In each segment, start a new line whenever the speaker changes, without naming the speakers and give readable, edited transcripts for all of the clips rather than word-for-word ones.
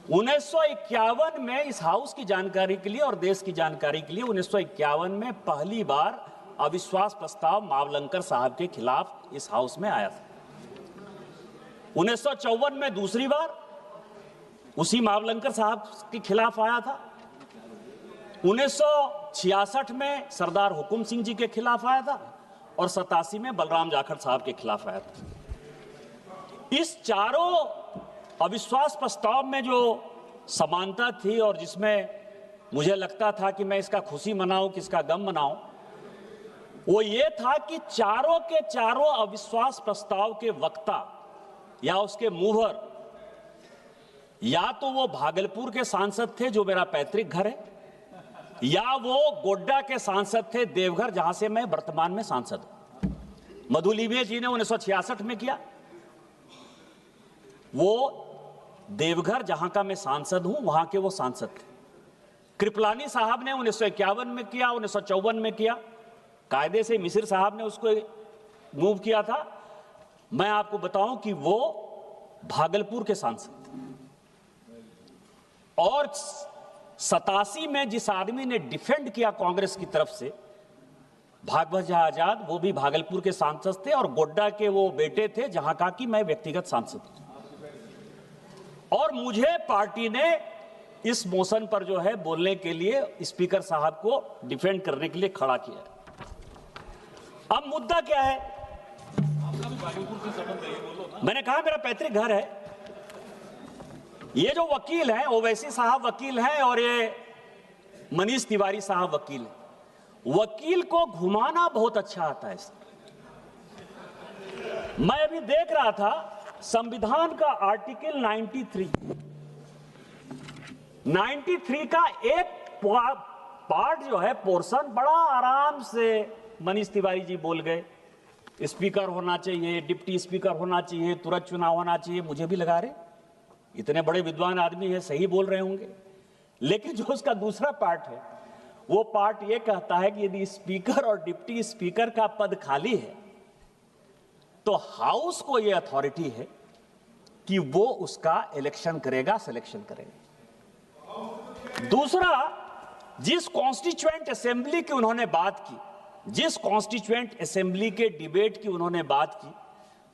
1951 में इस हाउस की जानकारी के लिए और देश की जानकारी के लिए 1951 में पहली बार अविश्वास प्रस्ताव मावलंकर साहब के खिलाफ इस हाउस में आया था। 1954 में दूसरी बार उसी मावलंकर साहब के खिलाफ आया था। 1966 में सरदार हुकुम सिंह जी के खिलाफ आया था और 87 में बलराम जाखड़ साहब के खिलाफ आया था। इस चारों अविश्वास प्रस्ताव में जो समानता थी और जिसमें मुझे लगता था कि मैं इसका खुशी मनाऊं कि इसका गम मनाऊं, वो ये था कि चारों के चारों अविश्वास प्रस्ताव के वक्ता या उसके मूवर या तो वो भागलपुर के सांसद थे जो मेरा पैतृक घर है, या वो गोड्डा के सांसद थे देवघर जहां से मैं वर्तमान में सांसद हूं। मधु लीबिया जी ने 1966 में किया, वो देवघर जहां का मैं सांसद हूं वहां के वो सांसद थे। कृपलानी साहब ने 1951 में किया, 1954 में किया, कायदे से मिसिर साहब ने उसको मूव किया था। मैं आपको बताऊं कि वो भागलपुर के सांसद थे। और 87 में जिस आदमी ने डिफेंड किया कांग्रेस की तरफ से, भागवत आजाद, वो भी भागलपुर के सांसद थे और गोड्डा के वो बेटे थे जहां का कि मैं व्यक्तिगत सांसद हूं। और मुझे पार्टी ने इस मोशन पर जो है बोलने के लिए स्पीकर साहब को डिफेंड करने के लिए खड़ा किया। अब मुद्दा क्या है? मैंने कहा मेरा पैतृक घर है। ये जो वकील हैं ओवैसी साहब वकील हैं और ये मनीष तिवारी साहब वकील हैं। वकील को घुमाना बहुत अच्छा आता है। मैं अभी देख रहा था संविधान का आर्टिकल 93 का एक पार्ट जो है पोर्शन बड़ा आराम से मनीष तिवारी जी बोल गए। स्पीकर होना चाहिए, डिप्टी स्पीकर होना चाहिए, तुरंत चुनाव होना चाहिए। मुझे भी लगा रहे इतने बड़े विद्वान आदमी है, सही बोल रहे होंगे। लेकिन जो उसका दूसरा पार्ट है वो पार्ट ये कहता है कि यदि स्पीकर और डिप्टी स्पीकर का पद खाली है तो हाउस को यह अथॉरिटी है कि वो उसका इलेक्शन करेगा, सिलेक्शन करेगा। दूसरा, जिस कॉन्स्टिट्यूएंट असेंबली की उन्होंने बात की, जिस कॉन्स्टिट्यूएंट असेंबली के डिबेट की उन्होंने बात की,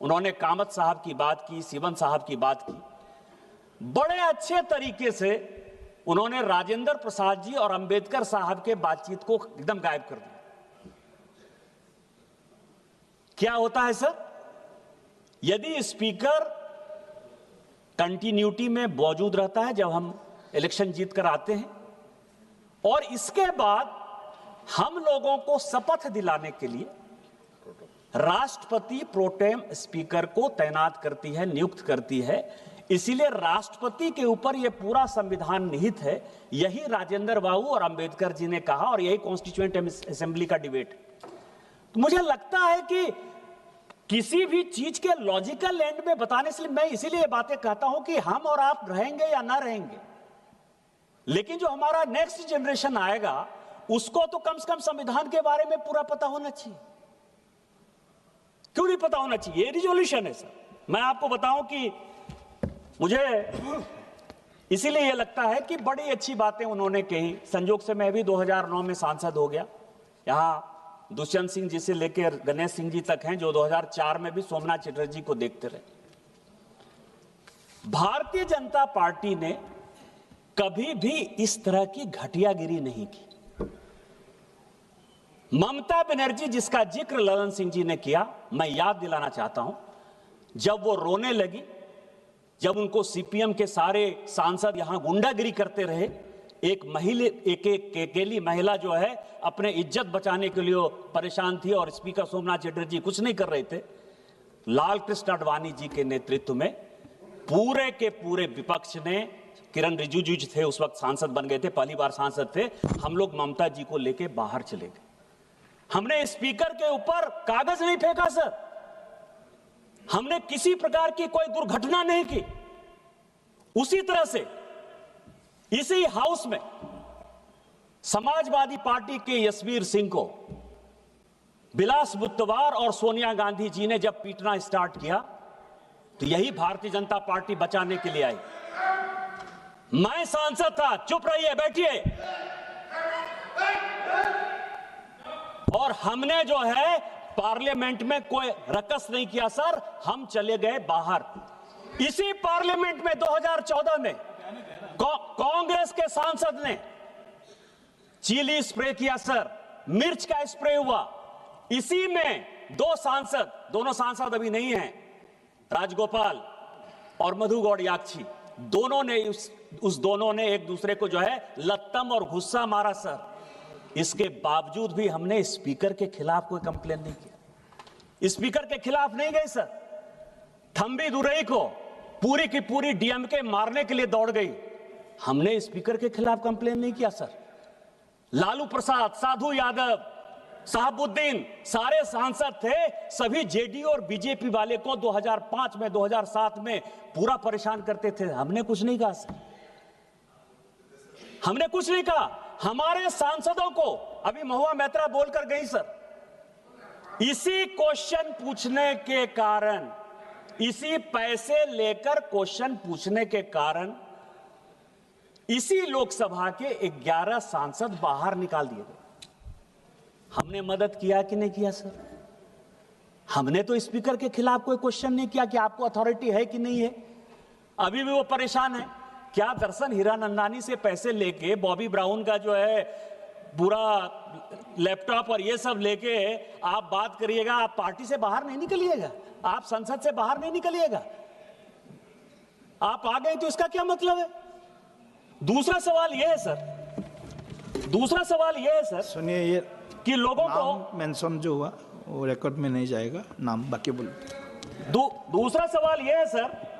उन्होंने कामत साहब की बात की, सिवन साहब की बात की, बड़े अच्छे तरीके से उन्होंने राजेंद्र प्रसाद जी और अंबेडकर साहब के बातचीत को एकदम गायब कर दिया। क्या होता है सर? यदि स्पीकर कंटिन्यूटी में मौजूद रहता है जब हम इलेक्शन जीत कर आते हैं और इसके बाद हम लोगों को शपथ दिलाने के लिए राष्ट्रपति प्रोटेम स्पीकर को तैनात करती है, नियुक्त करती है। इसीलिए राष्ट्रपति के ऊपर यह पूरा संविधान निहित है। यही राजेंद्र बाबू और अंबेडकर जी ने कहा और यही कॉन्स्टिट्यूएंट असेंबली का डिबेट। तो मुझे लगता है कि किसी भी चीज के लॉजिकल एंड में बताने से मैं इसीलिए बातें कहता हूं कि हम और आप रहेंगे या ना रहेंगे, लेकिन जो हमारा नेक्स्ट जनरेशन आएगा उसको तो कम से कम संविधान के बारे में पूरा पता होना चाहिए। क्यों नहीं पता होना चाहिए? ये रिजोल्यूशन है सर। मैं आपको बताऊं कि मुझे इसीलिए यह लगता है कि बड़ी अच्छी बातें उन्होंने कही। संजोग से मैं भी 2009 में सांसद हो गया। यहां दुष्यंत सिंह जी से लेकर गणेश सिंह जी तक हैं जो 2004 में भी सोमनाथ चटर्जी को देखते रहे। भारतीय जनता पार्टी ने कभी भी इस तरह की घटियागिरी नहीं की। ममता बनर्जी जिसका जिक्र ललन सिंह जी ने किया, मैं याद दिलाना चाहता हूं, जब वो रोने लगी, जब उनको सीपीएम के सारे सांसद यहां गुंडागिरी करते रहे, एक अकेली महिला जो है अपने इज्जत बचाने के लिए परेशान थी और स्पीकर सोमनाथ चटर्जी कुछ नहीं कर रहे थे। लाल कृष्ण आडवाणी जी के नेतृत्व में पूरे के पूरे विपक्ष ने, किरण रिजिजू जी थे उस वक्त सांसद बन गए थे, पहली बार सांसद थे, हम लोग ममता जी को लेके बाहर चले गए। हमने स्पीकर के ऊपर कागज नहीं फेंका सर, हमने किसी प्रकार की कोई दुर्घटना नहीं की। उसी तरह से इसी हाउस में समाजवादी पार्टी के यशवीर सिंह को बिलास बुत्तवार और सोनिया गांधी जी ने जब पीटना स्टार्ट किया तो यही भारतीय जनता पार्टी बचाने के लिए आई। मैं सांसद था, चुप रहिए, बैठिए। और हमने जो है पार्लियामेंट में कोई रकस नहीं किया सर, हम चले गए बाहर। इसी पार्लियामेंट में 2014 में कांग्रेस के सांसद ने चिली स्प्रे किया सर, मिर्च का स्प्रे हुआ। इसी में दोनों सांसद अभी नहीं हैं, राजगोपाल और मधु गौड़याक्षी, दोनों ने एक दूसरे को जो है लत्तम और गुस्सा मारा सर। इसके बावजूद भी हमने स्पीकर के खिलाफ कोई कंप्लेन नहीं किया, स्पीकर के खिलाफ नहीं गए सर। थंबी दुरई को पूरी की पूरी डीएमके मारने के लिए दौड़ गई, हमने स्पीकर के खिलाफ कंप्लेन नहीं किया सर। लालू प्रसाद, साधु यादव, साहबुद्दीन सारे सांसद थे, सभी जेडीयू और बीजेपी वाले को 2005 में 2007 में पूरा परेशान करते थे, हमने कुछ नहीं कहा सर, हमने कुछ नहीं कहा। हमारे सांसदों को अभी महुआ मैत्रा बोलकर गई सर, इसी क्वेश्चन पूछने के कारण, इसी पैसे लेकर क्वेश्चन पूछने के कारण इसी लोकसभा के 11 सांसद बाहर निकाल दिए गए। हमने मदद किया कि नहीं किया सर? हमने तो स्पीकर के खिलाफ कोई क्वेश्चन नहीं किया कि आपको अथॉरिटी है कि नहीं है। अभी भी वो परेशान है। क्या दर्शन हीरानंदानी से पैसे लेके, बॉबी ब्राउन का जो है पूरा लैपटॉप और ये सब लेके आप बात करिएगा, आप पार्टी से बाहर नहीं निकलिएगा, आप संसद से बाहर नहीं निकलिएगा, आप आ गए तो इसका क्या मतलब है? दूसरा सवाल यह है सर, दूसरा सवाल यह है सर,
सुनिए, ये
कि लोगों को
मेंशन जो हुआ वो रिकॉर्ड में नहीं जाएगा, नाम बाकी बोलो।
दूसरा सवाल यह है सर,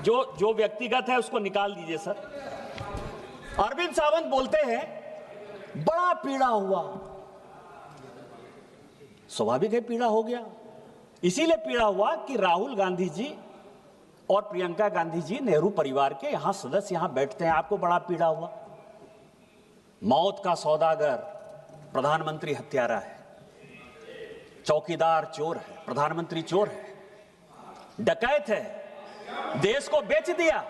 जो व्यक्तिगत है उसको निकाल दीजिए सर। अरविंद सावंत बोलते हैं बड़ा पीड़ा हुआ, स्वाभाविक है पीड़ा हो गया, इसीलिए पीड़ा हुआ कि राहुल गांधी जी और प्रियंका गांधी जी नेहरू परिवार के यहां सदस्य यहां बैठते हैं, आपको बड़ा पीड़ा हुआ। मौत का सौदागर प्रधानमंत्री हत्यारा है, चौकीदार चोर है, प्रधानमंत्री चोर है, डकैत है, देश को बेच दिया।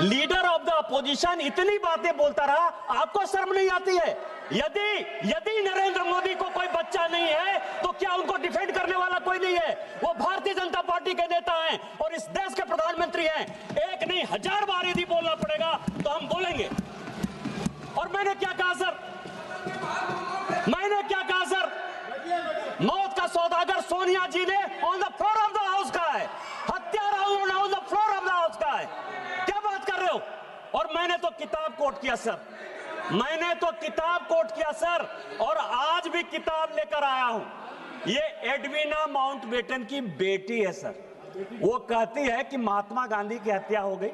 लीडर ऑफ द अपोजिशन इतनी बातें बोलता रहा, आपको शर्म नहीं आती है? यदि नरेंद्र मोदी को कोई बच्चा नहीं है तो क्या उनको डिफेंड करने वाला कोई नहीं है? वो भारतीय जनता पार्टी के नेता हैं और इस देश के प्रधानमंत्री हैं। एक नहीं 1000 बार यदि बोलना पड़ेगा तो हम बोलेंगे। और मैंने क्या कहा सर? मैंने क्या कहा सर? मौत का सौदागर सोनिया जी ने on the floor of the house कहा है, हत्यारा उन्होंने on the floor of the house कहा है। क्या बात कर रहे हो? और मैंने तो किताब कोट किया सर, मैंने तो किताब कोट किया सर, और आज भी किताब लेकर आया हूं। ये एडविना माउंटबेटन की बेटी है सर, वो कहती है कि महात्मा गांधी की हत्या हो गई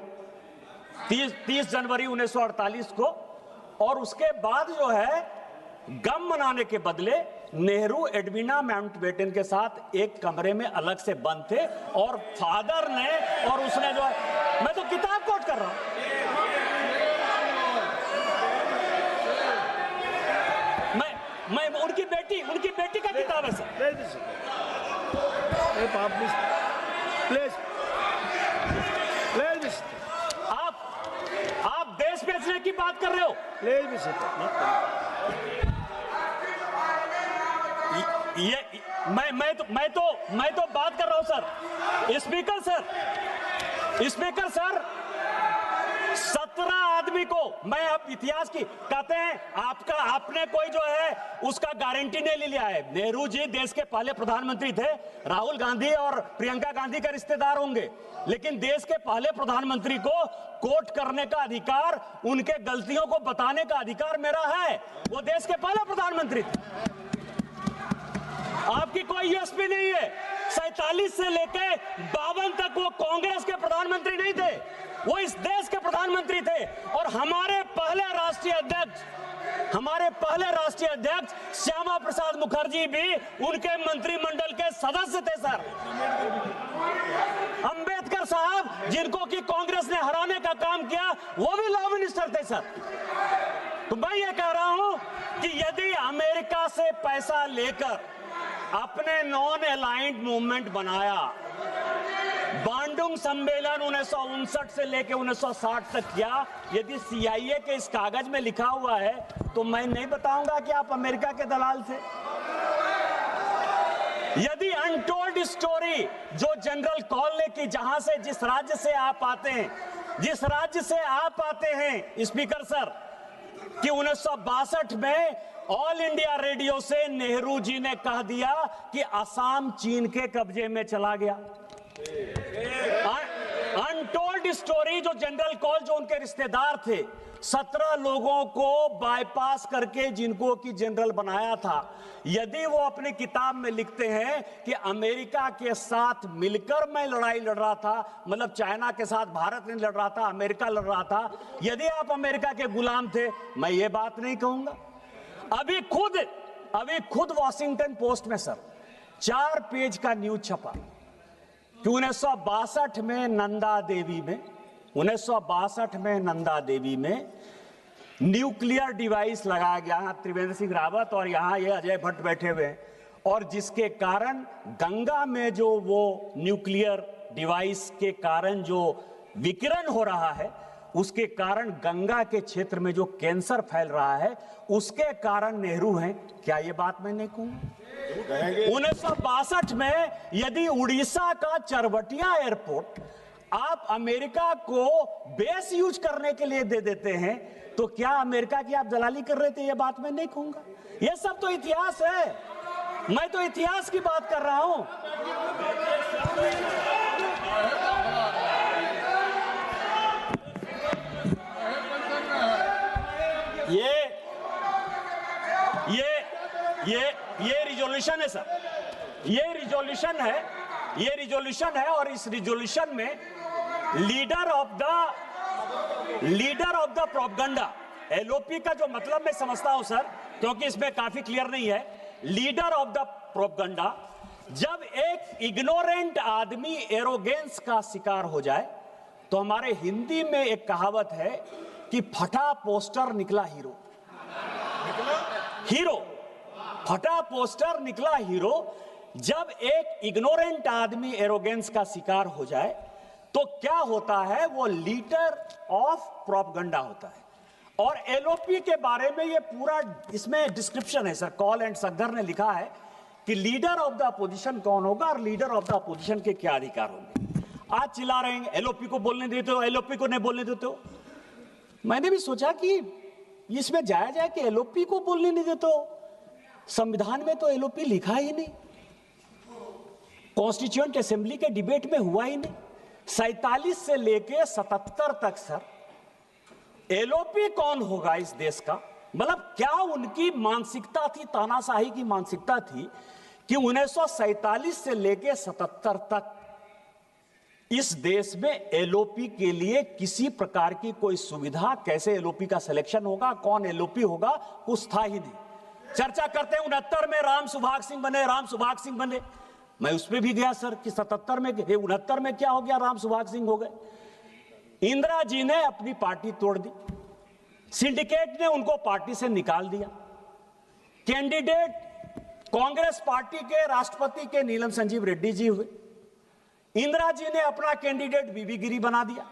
30 जनवरी 1948 को, और उसके बाद जो है गम मनाने के बदले नेहरू एडविना माउंटबेटन के साथ एक कमरे में अलग से बंद थे, और फादर ने और उसने जो है, मैं तो किताब कोट कर रहा हूं, मैं उनकी बेटी का किताब है सर। आप देश बेचने की बात कर रहे हो? मैं तो बात कर रहा हूं सर। स्पीकर सर 17 आदमी को, मैं अब इतिहास की कहते हैं, आपने कोई जो है उसका गारंटी नहीं लिया है। नेहरू जी देश के पहले प्रधानमंत्री थे, राहुल गांधी और प्रियंका गांधी के रिश्तेदार होंगे, लेकिन देश के पहले प्रधानमंत्री को कोर्ट करने का अधिकार, उनके गलतियों को बताने का अधिकार मेरा है। वो देश के पहले प्रधानमंत्री थे, आपकी कोई यूएसपी नहीं है। 47 से लेके 52 तक वो कांग्रेस के प्रधानमंत्री नहीं थे, वो इस देश के प्रधानमंत्री थे। और हमारे पहले राष्ट्रीय अध्यक्ष श्यामा प्रसाद मुखर्जी भी उनके मंत्रिमंडल के सदस्य थे सर। अंबेडकर साहब, जिनको कि कांग्रेस ने हराने का काम किया, वो भी लॉ मिनिस्टर थे सर। तो मैं ये कह रहा हूं कि यदि अमेरिका से पैसा लेकर अपने नॉन अलाइंड मूवमेंट बनाया, बांडू बैंडुंग सम्मेलन 1959 से लेकर 1960 तक किया। यदि CIA के इस कागज में लिखा हुआ है तो मैं नहीं बताऊंगा कि आप अमेरिका के दलाल थे। यदि अनटोल्ड स्टोरी जो जनरल कॉल ने की, जहां से जिस राज्य से आप आते हैं स्पीकर सर, कि 1962 में ऑल इंडिया रेडियो से नेहरू जी ने कह दिया कि असम चीन के कब्जे में चला गया। अनटोल्ड स्टोरी जो जनरल कॉल, जो उनके रिश्तेदार थे, 17 लोगों को बाईपास करके जिनको की जनरल बनाया था, यदि वो अपनी किताब में लिखते हैं कि अमेरिका के साथ मिलकर मैं लड़ाई लड़ रहा था, मतलब चाइना के साथ भारत नहीं लड़ रहा था, अमेरिका लड़ रहा था, यदि आप अमेरिका के गुलाम थे, मैं ये बात नहीं कहूंगा। अभी खुद वॉशिंगटन पोस्ट में सर 4 पेज का न्यूज छपा कि 1962 में नंदा देवी में न्यूक्लियर डिवाइस लगाया गया। यहाँ त्रिवेंद्र सिंह रावत और यहाँ ये अजय भट्ट बैठे हुए हैं, और जिसके कारण गंगा में जो वो न्यूक्लियर डिवाइस के कारण जो विकिरण हो रहा है, उसके कारण गंगा के क्षेत्र में जो कैंसर फैल रहा है, उसके कारण नेहरू हैं। क्या ये बात मैं नहीं कहूं? 1962 में यदि उड़ीसा का चरवटिया एयरपोर्ट आप अमेरिका को बेस यूज करने के लिए दे देते हैं, तो क्या अमेरिका की आप दलाली कर रहे थे? ये बात मैं नहीं कहूंगा। ये सब तो इतिहास है, मैं तो इतिहास की बात कर रहा हूं। ये रिजोल्यूशन है सर, ये रिजोल्यूशन है और इस रिजोल्यूशन में leader of the propaganda, LOP का जो मतलब मैं समझता हूं सर, क्योंकि इसमें काफी क्लियर नहीं है, लीडर ऑफ द प्रोपगंडा, जब एक इग्नोरेंट आदमी एरोगेंस का शिकार हो जाए, तो हमारे हिंदी में एक कहावत है कि फटा पोस्टर निकला हीरो, फटा पोस्टर निकला हीरो। जब एक इग्नोरेंट आदमी एरोगेंस का शिकार हो जाए तो क्या होता है? वो लीडर ऑफ प्रोपगंडा होता है। और LOP के बारे में ये पूरा इसमें डिस्क्रिप्शन है सर, कॉल एंड सगदर ने लिखा है कि लीडर ऑफ द अपोजिशन कौन होगा और लीडर ऑफ द अपोजिशन के क्या अधिकार होंगे। आज चिल्ला रहे हैं LOP को बोलने देते हो, LOP को नहीं बोलने देते हो। मैंने भी सोचा कि इसमें जाया जाए कि LOP को बोलने नहीं देते हो। संविधान में तो LOP लिखा ही नहीं, कॉन्स्टिट्यूएंट असेंबली के डिबेट में हुआ ही नहीं। 47 से लेके 77 तक सर LOP कौन होगा इस देश का? मतलब क्या उनकी मानसिकता थी, तानाशाही की मानसिकता थी कि 1947 से लेके 77 तक इस देश में LOP के लिए किसी प्रकार की कोई सुविधा, कैसे LOP का सिलेक्शन होगा, कौन LOP होगा, कुछ था ही नहीं। चर्चा करते हैं 69 में राम सुभाग सिंह बने, मैं उसमें भी गया सर कि 77 में 69 में क्या हो गया, राम सुभाग सिंह हो गए। इंदिरा जी ने अपनी पार्टी तोड़ दी, सिंडिकेट ने उनको पार्टी से निकाल दिया। कैंडिडेट कांग्रेस पार्टी के राष्ट्रपति के नीलम संजीव रेड्डी जी हुए। इंदिरा जी ने अपना कैंडिडेट बीबी गिरी बना दिया।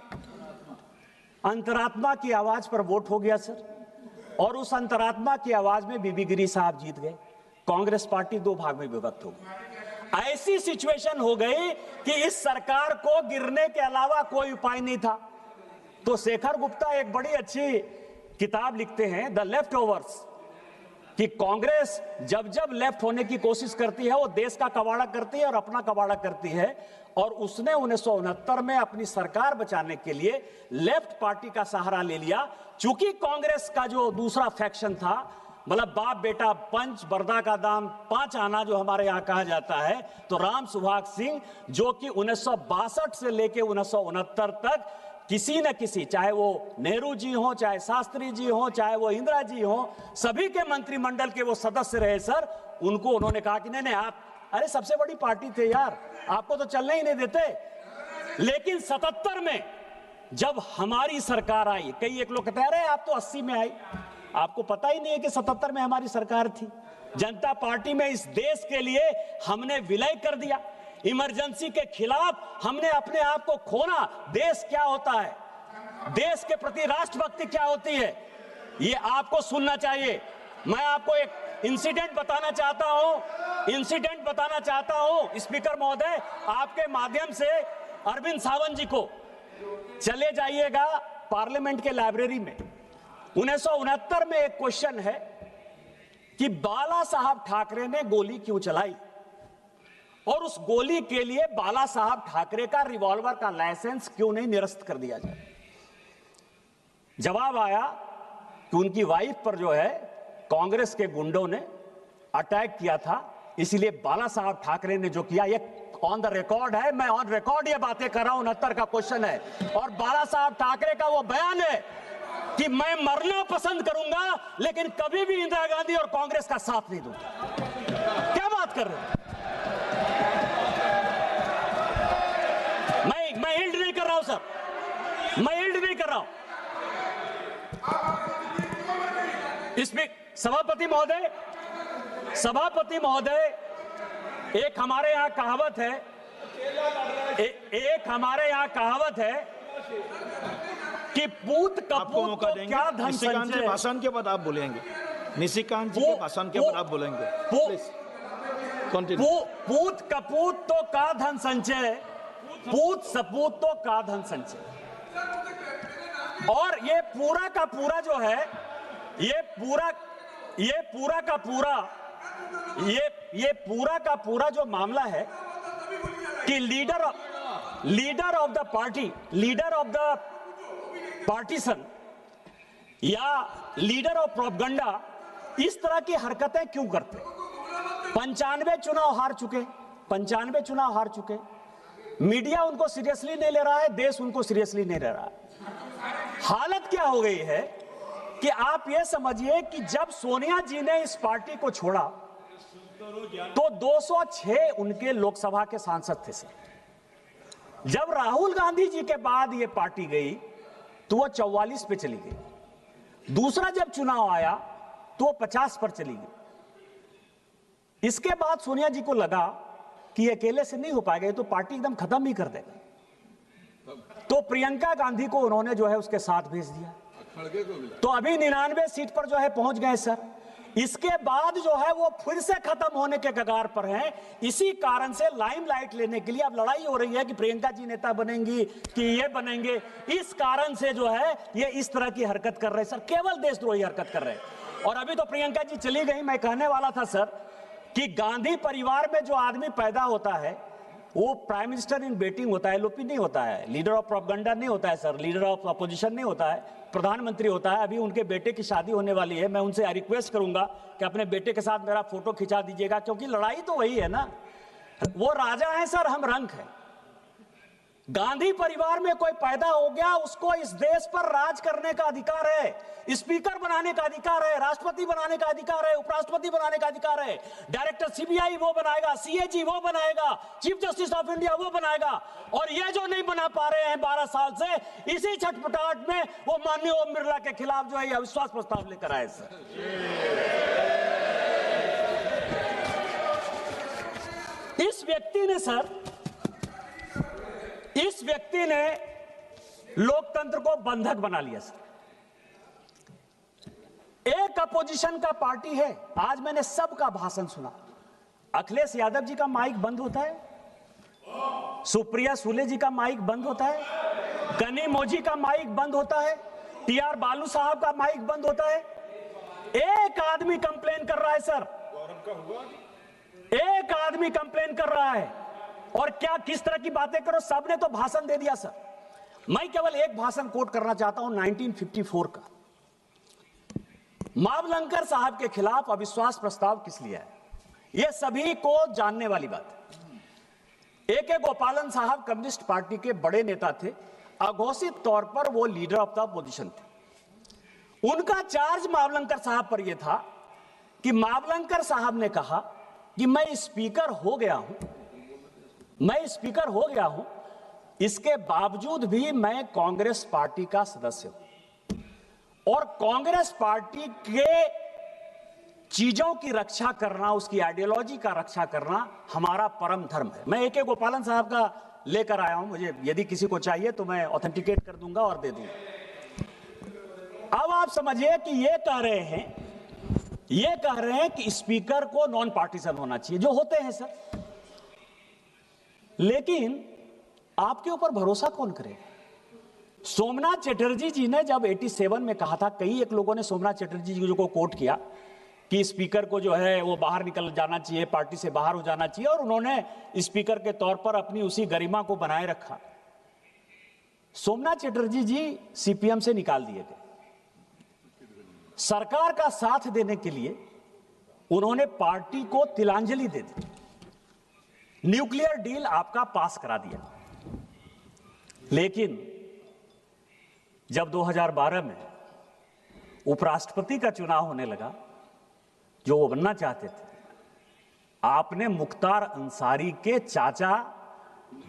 अंतरात्मा की आवाज पर वोट हो गया सर, और उस अंतरात्मा की आवाज में बीबी गिरी साहब जीत गए। कांग्रेस पार्टी 2 भाग में विभक्त हो गई। ऐसी सिचुएशन हो गई कि इस सरकार को गिरने के अलावा कोई उपाय नहीं था। तो शेखर गुप्ता एक बड़ी अच्छी किताब लिखते हैं, द लेफ्ट ओवर्स, कि कांग्रेस जब जब लेफ्ट होने की कोशिश करती है वो देश का कबाड़ा करती है और अपना कबाड़ा करती है। और उसने 1969 में अपनी सरकार बचाने के लिए लेफ्ट पार्टी का सहारा ले लिया। चूंकि कांग्रेस का जो दूसरा फैक्शन था, मतलब बाप बेटा पंच, बरदा का दाम 5 आना जो हमारे यहाँ कहा जाता है, तो राम सुभाग सिंह जो कि 1962 से लेके 1969 तक किसी न किसी, चाहे वो नेहरू जी हो, चाहे शास्त्री जी हो, चाहे वो इंदिरा जी हो, सभी के मंत्रिमंडल के वो सदस्य रहे सर। उनको उन्होंने कहा कि नहीं आप, अरे सबसे बड़ी पार्टी थे यार, आपको तो चलने ही नहीं देते। लेकिन 77 में जब हमारी सरकार आई, कई एक लोग कहते हैं अरे आप तो 80 में आई, आपको पता ही नहीं है कि 77 में हमारी सरकार थी। जनता पार्टी में इस देश के लिए हमने विलय कर दिया। इमरजेंसी के खिलाफ हमने अपने आप को खोना। देश क्या होता है, देश के प्रति राष्ट्रभक्ति क्या होती है, ये आपको सुनना चाहिए। मैं आपको एक इंसिडेंट बताना चाहता हूं स्पीकर महोदय, आपके माध्यम से अरविंद सावंत जी को, चले जाइएगा पार्लियामेंट के लाइब्रेरी में। 1969 में एक क्वेश्चन है कि बाला साहब ठाकरे ने गोली क्यों चलाई और उस गोली के लिए बाला साहब ठाकरे का रिवॉल्वर का लाइसेंस क्यों नहीं निरस्त कर दिया जाए। जवाब आया कि उनकी वाइफ पर जो है कांग्रेस के गुंडों ने अटैक किया था, इसलिए बाला साहब ठाकरे ने जो किया, ये ऑन द रिकॉर्ड है, मैं ऑन रिकॉर्ड ये बातें कर रहा हूं, 69 का क्वेश्चन है। और बाला साहब ठाकरे का वो बयान है कि मैं मरना पसंद करूंगा लेकिन कभी भी इंदिरा गांधी और कांग्रेस का साथ नहीं दूंगा। क्या बात कर रहे हैं? मैं हिल्ड नहीं कर रहा हूं सर, मैं हिल्ड नहीं कर रहा हूं। इसमें सभापति महोदय, एक हमारे यहां कहावत है, कि पूत कपूत तो क्या धन संचय।
भाषण के बाद आप बोलेंगे, निशिकांत जी के भाषण के बाद आप बोलेंगे।
पूत कपूत तो का धन संचय, पूत सपूत तो का धन संचय। और ये पूरा का पूरा जो है, ये पूरा का पूरा जो मामला है कि leader of the party, leader of the partition या लीडर ऑफ प्रोपगंडा इस तरह की हरकतें क्यों करते? 95 चुनाव हार चुके, मीडिया उनको सीरियसली नहीं ले रहा है, देश उनको सीरियसली नहीं ले रहा है। हालत क्या हो गई है कि आप ये समझिए कि जब सोनिया जी ने इस पार्टी को छोड़ा तो 206 उनके लोकसभा के सांसद थे सर। जब राहुल गांधी जी के बाद ये पार्टी गई तो वो 44 पे चली गई। दूसरा जब चुनाव आया तो वो 50 पर चली गई। इसके बाद सोनिया जी को लगा कि अकेले से नहीं हो पाएगा, तो पार्टी एकदम खत्म ही कर देगा, तो प्रियंका गांधी को उन्होंने जो है उसके साथ भेज दिया। तो अभी 99 सीट पर जो है पहुंच गए सर। इसके बाद जो है वो फिर से खत्म होने के कगार पर हैं। इसी कारण से लाइमलाइट लेने के लिए अब लड़ाई हो रही है कि प्रियंका जी नेता बनेंगी कि ये बनेंगे। इस कारण से जो है ये इस तरह की हरकत कर रहे हैं सर, केवल देशद्रोही हरकत कर रहे हैं। और अभी तो प्रियंका जी चली गई, मैं कहने वाला था सर कि गांधी परिवार में जो आदमी पैदा होता है वो प्राइम मिनिस्टर इन वेटिंग होता है, एलओपी नहीं होता है, लीडर ऑफ प्रोपगेंडा नहीं होता है सर, लीडर ऑफ अपोजिशन नहीं होता है, प्रधानमंत्री होता है। अभी उनके बेटे की शादी होने वाली है, मैं उनसे रिक्वेस्ट करूंगा कि अपने बेटे के साथ मेरा फोटो खिंचा दीजिएगा, क्योंकि लड़ाई तो वही है ना। वो राजा है सर, हम रंक हैं। गांधी परिवार में कोई पैदा हो गया, उसको इस देश पर राज करने का अधिकार है, स्पीकर बनाने का अधिकार है, राष्ट्रपति बनाने का अधिकार है, उपराष्ट्रपति बनाने का अधिकार है, डायरेक्टर सीबीआई वो बनाएगा, सीएजी वो बनाएगा, चीफ जस्टिस ऑफ इंडिया वो बनाएगा। और ये जो नहीं बना पा रहे हैं 12 साल से, इसी छटपटाहट में वो माननीय ओम बिरला के खिलाफ जो है अविश्वास प्रस्ताव लेकर आए सर। इस व्यक्ति ने लोकतंत्र को बंधक बना लिया सर। एक अपोजिशन का पार्टी है, आज मैंने सबका भाषण सुना, अखिलेश यादव जी का माइक बंद होता है, सुप्रिया सुले जी का माइक बंद होता है, गनी मोजी का माइक बंद होता है, टीआर बालू साहब का माइक बंद होता है। एक आदमी कंप्लेन कर रहा है सर, एक आदमी कंप्लेन कर रहा है। और क्या किस तरह की बातें करो, सबने तो भाषण दे दिया सर। मैं केवल एक भाषण कोट करना चाहता हूं 1954 का। मावलंकर साहब के खिलाफ अविश्वास प्रस्ताव किस लिए है, यह सभी को जानने वाली बात है। ए.के. गोपालन साहब कम्युनिस्ट पार्टी के बड़े नेता थे, अघोषित तौर पर वो लीडर ऑफ द अपोजिशन थे। उनका चार्ज मावलंकर साहब पर यह था कि मावलंकर साहब ने कहा कि मैं स्पीकर हो गया हूं, इसके बावजूद भी मैं कांग्रेस पार्टी का सदस्य हूं और कांग्रेस पार्टी के चीजों की रक्षा करना, उसकी आइडियोलॉजी का रक्षा करना हमारा परम धर्म है। मैं AK गोपालन साहब का लेकर आया हूं, मुझे यदि किसी को चाहिए तो मैं ऑथेंटिकेट कर दूंगा और दे दूंगा। अब आप समझिए कि ये कह रहे हैं कि स्पीकर को नॉन पार्टीसन होना चाहिए, जो होते हैं सर, लेकिन आपके ऊपर भरोसा कौन करेगा? सोमनाथ चटर्जी जी ने जब 87 में कहा था, कई एक लोगों ने सोमनाथ चटर्जी जी को कोट किया कि स्पीकर को जो है वो बाहर निकल जाना चाहिए, पार्टी से बाहर हो जाना चाहिए, और उन्होंने स्पीकर के तौर पर अपनी उसी गरिमा को बनाए रखा। सोमनाथ चटर्जी जी CPM से निकाल दिए गए। सरकार का साथ देने के लिए उन्होंने पार्टी को तिलांजलि दे दी, न्यूक्लियर डील आपका पास करा दिया। लेकिन जब 2012 में उपराष्ट्रपति का चुनाव होने लगा, जो वो बनना चाहते थे, आपने मुख्तार अंसारी के चाचा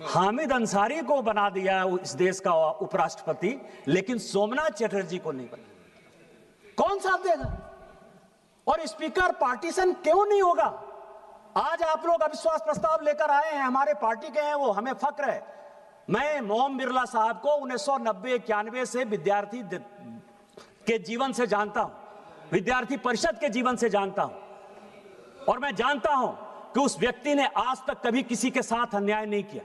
हामिद अंसारी को बना दिया इस देश का उपराष्ट्रपति, लेकिन सोमनाथ चटर्जी को नहीं बना। कौन साथ देगा? और स्पीकर पार्टीशन क्यों नहीं होगा? आज आप लोग अविश्वास प्रस्ताव लेकर आए हैं, हमारे पार्टी के हैं वो, हमें फक्र है। मैं मोहन बिरला साहब को 1990-91 से विद्यार्थी के जीवन से जानता हूं, विद्यार्थी परिषद के जीवन से जानता हूं, और मैं जानता हूं कि उस व्यक्ति ने आज तक कभी किसी के साथ अन्याय नहीं किया।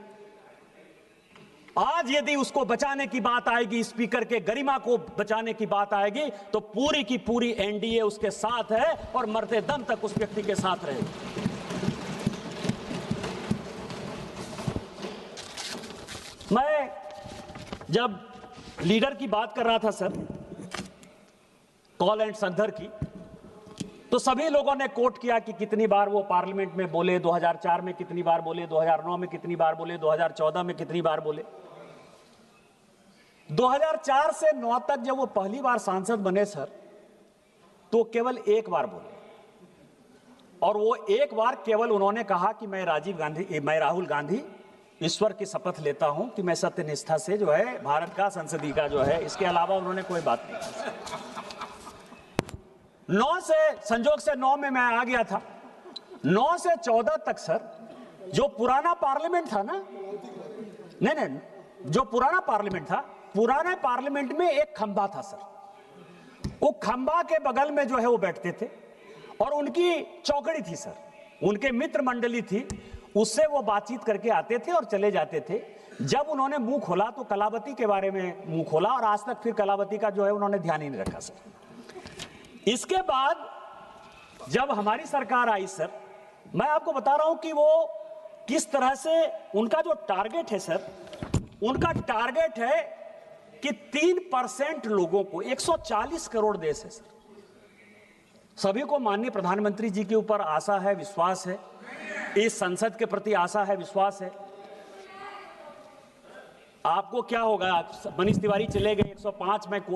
आज यदि उसको बचाने की बात आएगी, स्पीकर के गरिमा को बचाने की बात आएगी, तो पूरी की पूरी NDA उसके साथ है और मरते दम तक उस व्यक्ति के साथ रहेगी। मैं जब लीडर की बात कर रहा था सर, कॉल एंड संदर की, तो सभी लोगों ने कोट किया कि कितनी बार वो पार्लियामेंट में बोले, 2004 में कितनी बार बोले, 2009 में कितनी बार बोले, 2014 में कितनी बार बोले। 2004 से 9 तक जब वो पहली बार सांसद बने सर, तो केवल एक बार बोले, और वो एक बार केवल उन्होंने कहा कि मैं राहुल गांधी ईश्वर की शपथ लेता हूं कि मैं सत्य निष्ठा से जो है भारत का संसदीय का जो है, इसके अलावा उन्होंने कोई बात नहीं की। 9 से संजोग से 9 में मैं आ गया था। 9 से 14 तक सर, जो पुराना पार्लियामेंट था ना, नहीं, जो पुराना पार्लियामेंट था, पुराने पार्लियामेंट में एक खंबा था सर, वो खंबा के बगल में जो है वो बैठते थे, और उनकी चौकड़ी थी सर, उनके मित्र मंडली थी, उससे वो बातचीत करके आते थे और चले जाते थे। जब उन्होंने मुंह खोला तो कलावती के बारे में मुंह खोला, और आज तक फिर कलावती का जो है उन्होंने ध्यान ही नहीं रखा सर। इसके बाद जब हमारी सरकार आई सर, मैं आपको बता रहा हूं कि वो किस तरह से, उनका जो टारगेट है सर, उनका टारगेट है कि 3% लोगों को, 140 करोड़ देश है सर, सभी को माननीय प्रधानमंत्री जी के ऊपर आशा है, विश्वास है, इस संसद के प्रति आशा है, विश्वास है। आपको क्या होगा? मनीष तिवारी चले गए, 105 में कोर्ट